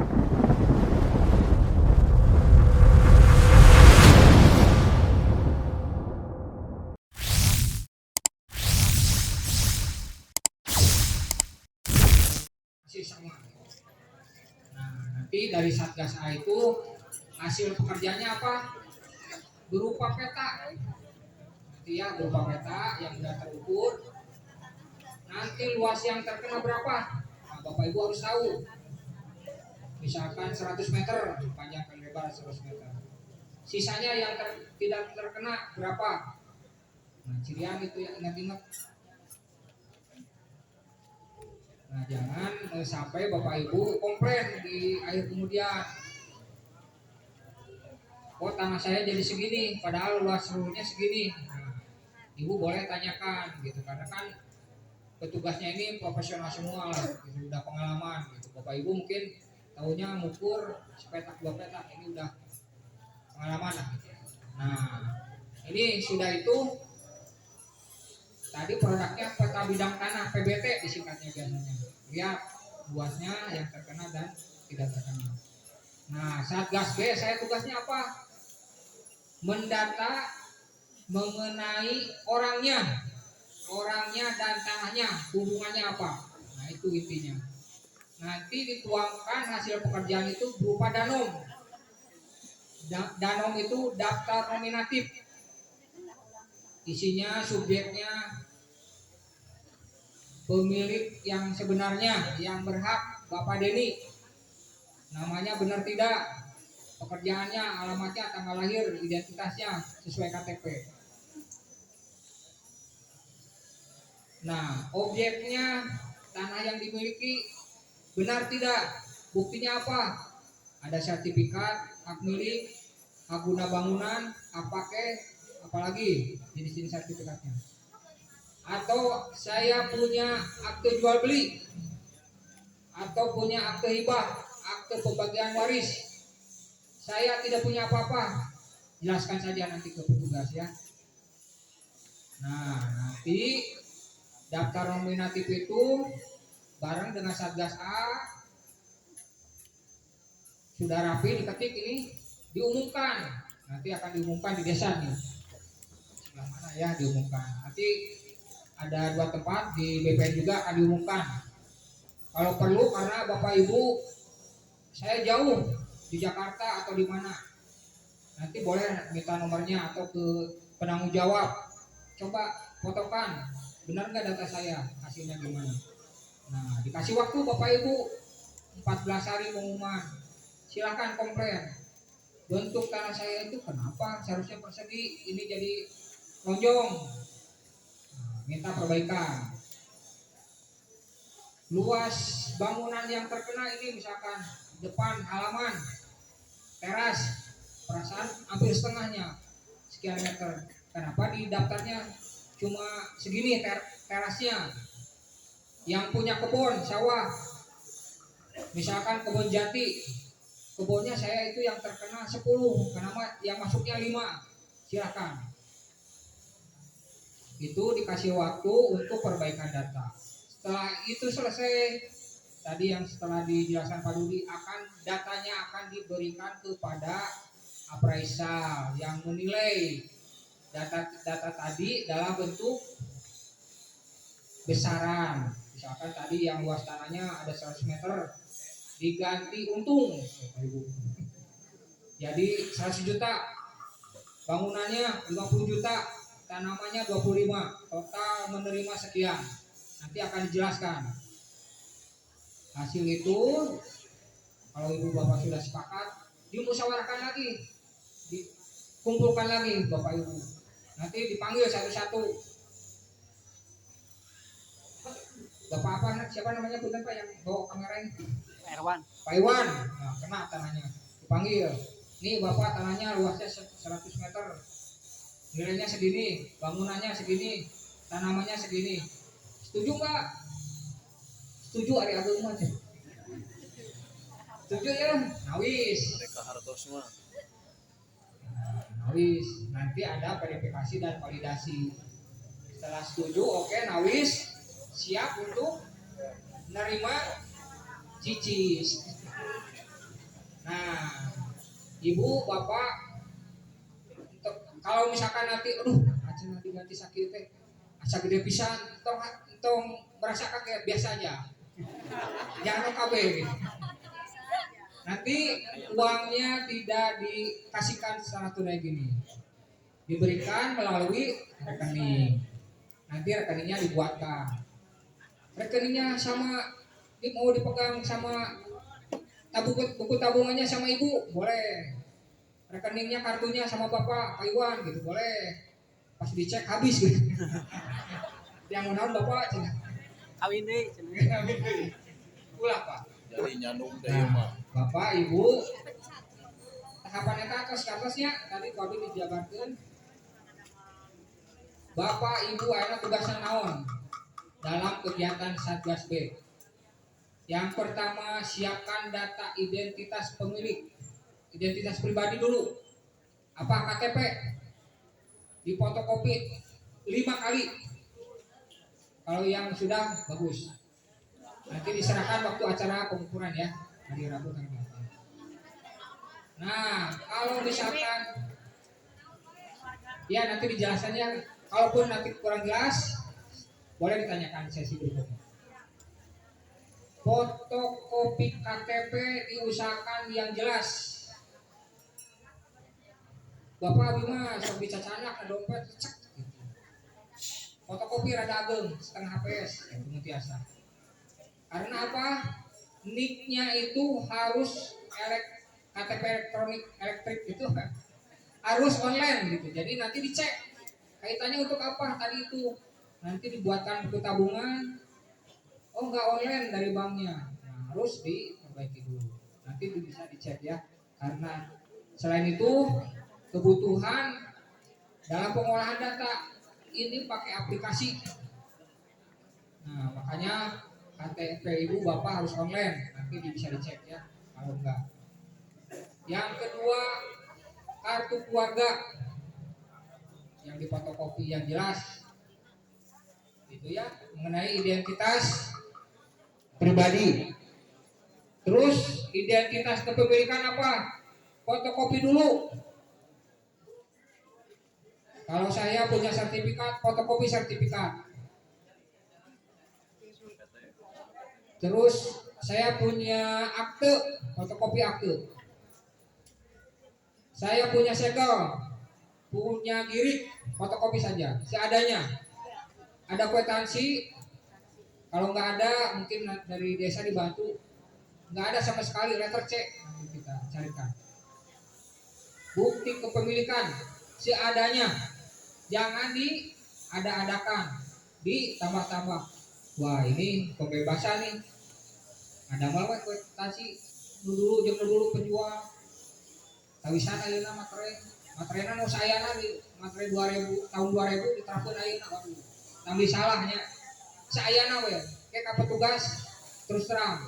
Masih sama. Nah, nanti dari Satgas A itu hasil pekerjaannya apa? Berupa peta. Nanti ya berupa peta yang sudah terukur. Nanti luas yang terkena berapa? Nah, Bapak Ibu harus tahu. Misalkan 100 meter panjang kali lebar 100 meter. Sisanya yang tidak terkena berapa? Nah, cirian itu ya, ingat-ingat. Nah, jangan sampai Bapak Ibu komplain di akhir kemudian. Oh, tanah saya jadi segini, padahal luas seluruhnya segini. Nah, Ibu boleh tanyakan gitu, karena kan petugasnya ini profesional semua lah, gitu, udah pengalaman gitu. Bapak Ibu mungkin tahunya ngukur sepetak dua petak, ini udah pengalaman lah. Gitu. Nah, ini sudah itu tadi produknya peta bidang tanah PBT disingkatnya biasanya. Lihat luasnya yang terkena dan tidak terkena. Nah, Satgas B saya tugasnya apa? Mendata mengenai orangnya dan tanahnya hubungannya apa. Nah, itu intinya. Nanti dituangkan hasil pekerjaan itu berupa danom. Danom itu daftar nominatif. Isinya subjeknya, pemilik yang sebenarnya yang berhak Bapak Deni, namanya benar tidak, pekerjaannya, alamatnya, tanggal lahir, identitasnya sesuai KTP. Nah, objeknya, tanah yang dimiliki benar tidak, buktinya apa, ada sertifikat hak milik, hak guna bangunan, apalagi jenis-jenis sertifikatnya. Atau saya punya akte jual beli, atau punya akte hibah, akte pembagian waris. Saya tidak punya apa-apa, jelaskan saja nanti ke petugas ya. Nah, nanti daftar nominatif itu bareng dengan Satgas A sudah rapi diketik, ini diumumkan. Nanti akan diumumkan di desa nih. Sebelah mana ya diumumkan. Nanti ada 2 tempat di BPN juga akan diumumkan. Kalau perlu, karena Bapak Ibu saya jauh di Jakarta atau di mana, nanti boleh minta nomornya atau ke penanggung jawab. Coba fotokan, benar nggak data saya, hasilnya gimana. Nah, dikasih waktu Bapak Ibu 14 hari pengumuman. Silakan komplain. Bentuk tanah saya itu kenapa seharusnya persegi, ini jadi lonjong. Nah, minta perbaikan. Luas bangunan yang terkena ini misalkan depan halaman, teras, perasaan hampir setengahnya, sekian meter. Kenapa di daftarnya cuma segini terasnya? Yang punya kebun sawah, misalkan kebun jati, kebunnya saya itu yang terkena 10, kenapa yang masuknya 5? Silakan. Itu dikasih waktu untuk perbaikan data. Setelah itu selesai, tadi yang setelah dijelaskan Pak Dudi, datanya akan diberikan kepada appraisal yang menilai data tadi dalam bentuk besaran. Misalkan tadi yang luas tanahnya ada 100 meter, diganti untung, jadi 100 juta, bangunannya 50 juta, tanamannya 25, total menerima sekian. Nanti akan dijelaskan. Hasil itu kalau Ibu Bapak sudah sepakat, dimusyawarahkan lagi, dikumpulkan lagi Bapak Ibu. Nanti dipanggil satu-satu. Bapak apa? Siapa namanya Punten Pak yang bawa kamera ini? Pak Irwan. Pak Irwan. Nah, kena tanahnya. Dipanggil. Nih Bapak, tanahnya luasnya 100 meter. Nilainya segini, bangunannya segini, tanamannya segini. Setuju nggak? Setuju hari agung aja. Setuju ya? Nawis. Nawis. Nanti ada verifikasi dan validasi. Setelah setuju, oke, nawis, siap untuk menerima cicis. Nah, ibu, bapak, kalau misalkan nanti, aduh, acing nanti ganti sakit teh, asa gede pisan, tong merasa kaget biasa aja, jangan OKB. Gitu. Nanti uangnya tidak dikasihkan secara tunai gini, diberikan melalui rekening. Nanti rekeningnya dibuatkan, rekeningnya sama, mau dipegang sama buku tabungannya sama ibu boleh, rekeningnya kartunya sama bapak Pak Iwan gitu boleh, pas dicek habis gitu. Yang menawan bapak cina Kawin deh. ulah pak. Jadi nyandung deh Nah, mah. bapak ibu tahapan eta atasnya tadi kami dijabarkan bapak ibu ayeuna tugasna naon dalam kegiatan Satgas B. Yang pertama, siapkan data identitas pemilik, identitas pribadi dulu. Apa KTP? Difotokopi 5 kali. Kalau yang sudah bagus. Nanti diserahkan waktu acara pengukuran ya, hari Rabu tanggal 8. Nah, kalau misalkan ya nanti dijelasannya, kalaupun nanti kurang jelas, boleh ditanyakan sesi berikutnya. Fotokopi KTP diusahakan yang jelas. Bapak Bima sok dicacana ke dompet cek gitu. Fotokopi rada ageng setengah HPS itu mutiasa. Karena apa? Nicknya itu harus KTP elektronik elektrik itu harus online gitu. Jadi nanti dicek kaitannya untuk apa tadi itu. Nanti dibuatkan buku tabungan. Oh nggak online dari banknya, nah, harus diperbaiki dulu. Nanti bisa dicek ya, karena selain itu kebutuhan dalam pengolahan data ini pakai aplikasi. Nah makanya KTP ibu bapak harus online, nanti bisa dicek ya. Kalau enggak, yang kedua kartu keluarga yang difotokopi yang jelas, itu ya mengenai identitas pribadi. Terus identitas kepemilikan apa? Fotokopi dulu. Kalau saya punya sertifikat, fotokopi sertifikat. Terus saya punya akte, fotokopi akte. Saya punya segel, punya girik, fotokopi saja, seadanya. Ada kwitansi, kalau nggak ada mungkin dari desa dibantu. Nggak ada sama sekali, letter C nanti kita carikan. Bukti kepemilikan seadanya, jangan diada-adakan, ditambah-tambah. Wah ini pembebasan nih, ada malah kwitansi dulu penjual. Tawisan ayeuna materai nu sayana di materai 2000 tahun 2000 diterapkeun ayeuna waduh. Tambah salahnya. Sayana we, kayak petugas terus terang.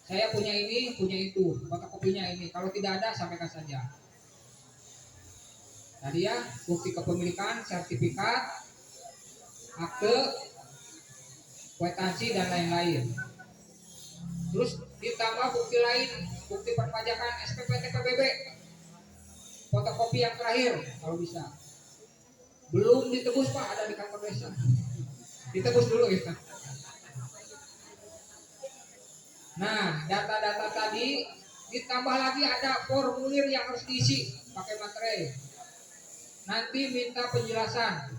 Saya punya ini, punya itu, fotokopinya ini. Kalau tidak ada, sampaikan saja. Tadi ya, bukti kepemilikan, sertifikat, akte, kwitansi dan lain-lain. Terus ditambah bukti lain, bukti perpajakan SPP TPBB, fotokopi yang terakhir kalau bisa. Belum ditebus Pak, ada di kantor desa. Ditebus dulu ya. Nah, data-data tadi ditambah lagi ada formulir yang harus diisi pakai materai. Nanti minta penjelasan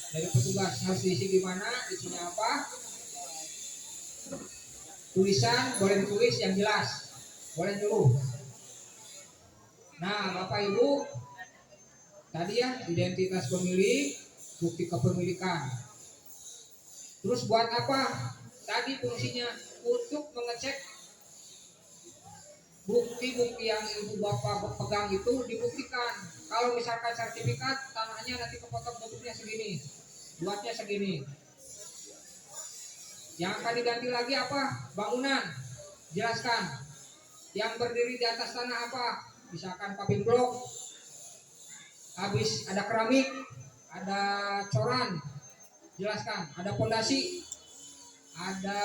dari petugas harus diisi gimana, isinya apa. Tulisan boleh ditulis yang jelas, boleh nyuruh. Nah, Bapak Ibu, tadi ya identitas pemilik, bukti kepemilikan. Terus buat apa? Tadi fungsinya untuk mengecek bukti-bukti yang ibu bapak pegang itu dibuktikan. Kalau misalkan sertifikat tanahnya nanti kepotong bentuknya segini, buatnya segini. Yang akan diganti lagi apa? Bangunan. Jelaskan. Yang berdiri di atas tanah apa? Misalkan paving block. Habis ada keramik, ada coran. Jelaskan. Ada pondasi, ada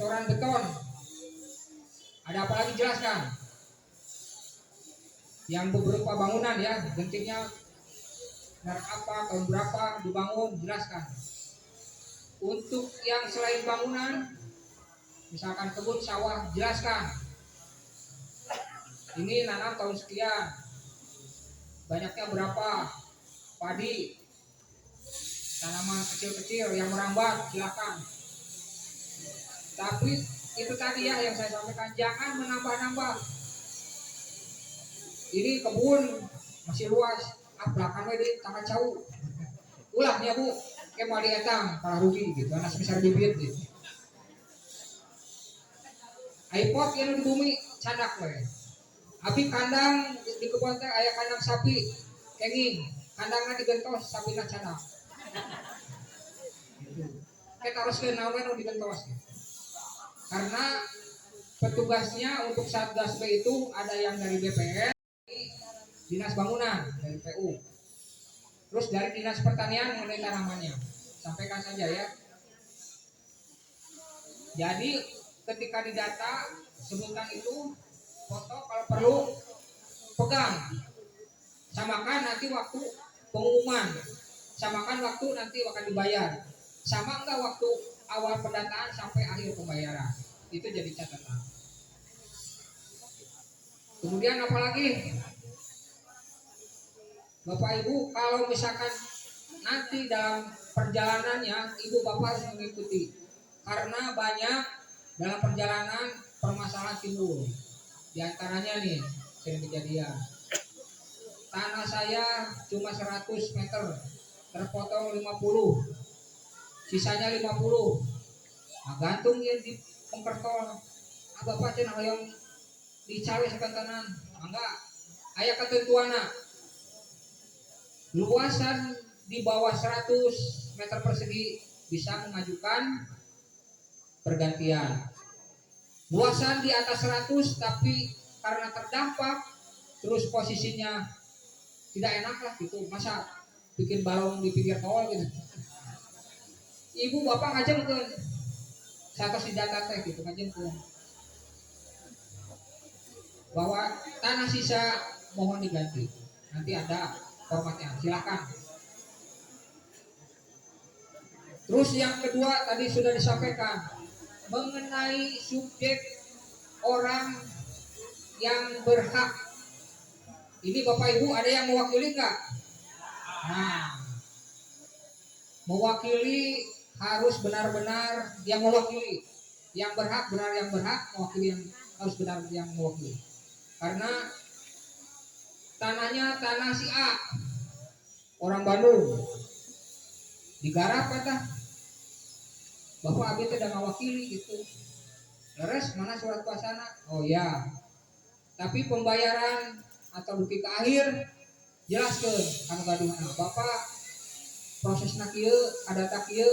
coran beton, Ada apa lagi, jelaskan. Yang beberapa bangunan ya, gentingnya merek apa, tahun berapa dibangun, jelaskan. Untuk yang selain bangunan, misalkan kebun sawah, jelaskan. Ini nanam tahun sekian, banyaknya berapa, padi, tanaman kecil-kecil yang merambat, silakan. Tapi itu tadi ya yang saya sampaikan, jangan menambah-nambah. Ini kebun masih luas, belakangnya di tanah jauh. Ulahnya bu, kayak mau dietang, kalah rugi gitu, anak sebesar bibit gitu. iPod yang di bumi candak we. Abi kandang di kebun teh aya kandang sapi kenging, kandangnya digentos sapina candak. Gitu. Kita harus kenalan nu digentos. Gitu. Karena petugasnya untuk Satgas B itu ada yang dari BPN, Dinas Bangunan, dari PU. Terus dari Dinas Pertanian mengenai tanamannya. Sampaikan saja ya. Jadi ketika didata sebutkan itu foto, kalau perlu pegang, samakan nanti waktu pengumuman, samakan waktu nanti akan dibayar, sama enggak waktu awal pendataan sampai akhir pembayaran, itu jadi catatan. Kemudian apalagi Bapak Ibu, kalau misalkan nanti dalam perjalanannya Ibu Bapak harus mengikuti, karena banyak dalam perjalanan permasalahan timbul. Di antaranya nih, sering kejadian. Tanah saya cuma 100 meter, terpotong 50, sisanya 50. Nah, gantung ya di pengkertol. Bapak cenah yang dicawe sekantanan. Enggak. Aya ketentuanna. Luasan di bawah 100 meter persegi bisa mengajukan pergantian. Luasan di atas 100 tapi karena terdampak terus posisinya tidak enak lah gitu, masa bikin balong di pinggir tol gitu. Ibu bapak ngajengkeun satu si data teh gitu, ngajengkeun bahwa tanah sisa mohon diganti. Nanti ada formatnya, silakan. Terus yang kedua tadi sudah disampaikan mengenai subjek orang yang berhak. Ini Bapak Ibu ada yang mewakili nggak? Nah, mewakili harus benar-benar yang mewakili. Yang berhak benar yang berhak, mewakili yang harus benar yang mewakili. Karena tanahnya tanah si A, orang Bandung, digarap kata Bapak Abi tidak mewakili gitu. Leres mana surat kuasana? Oh ya. Tapi pembayaran atau bukti ke akhir jelaskan karena gaduh Bapak proses kieu ada tak kieu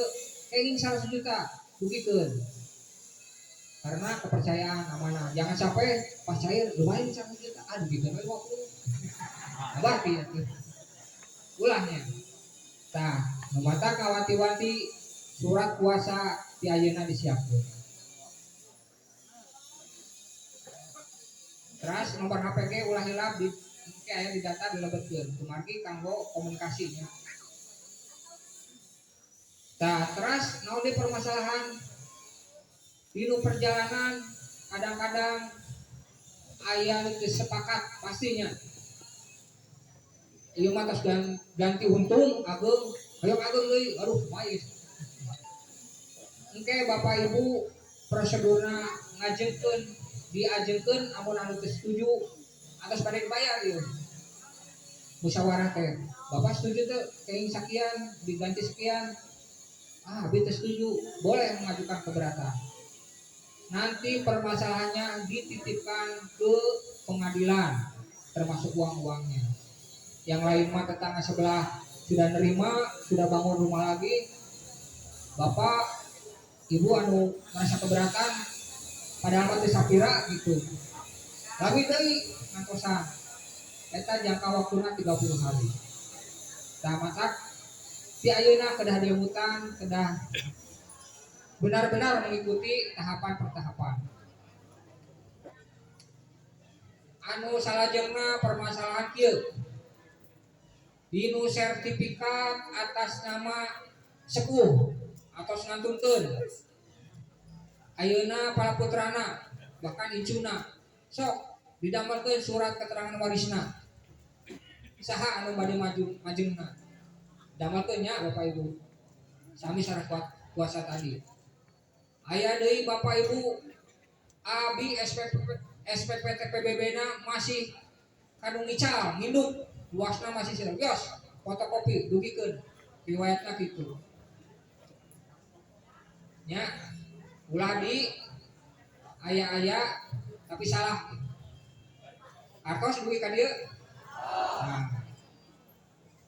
ingin 100 juta buktikan karena kepercayaan amanah. Jangan sampai pas cair lumayan 100 juta aduh gitu 50. Berarti ya ulahnya. Nah, memata kawati-wati surat kuasa di ayeuna disiapkan. Terus nomor HPG ulah hilap di kayak di data dilebetkeun kumargi kanggo komunikasinya. Nah, terus naon di permasalahan di perjalanan kadang-kadang aya sepakat pastinya. Ieu mah tos ganti untung ageung, hayang ageung deui, aduh baik. Engke Bapak Ibu prosedurna ngajengkeun diajengkeun amun anu teu setuju atas pada dibayar ieu. Musyawarah teh. Bapak setuju teh kenging sekian diganti sekian. Abi teu setuju, boleh mengajukan keberatan. Nanti permasalahannya dititipkan ke pengadilan termasuk uang-uangnya. Yang lain mah tetangga sebelah sudah nerima, sudah bangun rumah lagi. Bapak, Ibu anu merasa keberatan padahal mah teu sapira gitu. Tapi deui ngangkosan. Eta jangka waktuna 30 hari. Tah matak ti ayeuna kedah diumutan, kedah benar-benar mengikuti tahapan per tahapan. anu salajengna permasalahan kieu dinu sertifikat atas nama sepuh atau ngantunkeun ayeuna palaputrana bahkan icuna sok didamelkeun surat keterangan warisna saha anu bade majengna damelkeun nya Bapak Ibu sami syarat kuasa tadi aya deui Bapak Ibu abi SPPT PBB na masih kanu ngical nginduk luasna masih sirah geus fotokopi dugikeun riwayatna kitu nya ulah di aya tapi salah kartos dugi ka dieu nah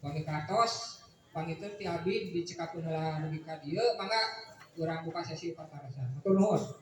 bagi kartos pangiteur ti abi dicekakeun heula dugi ka dieu mangga urang buka sesi pantarasan matur nuhun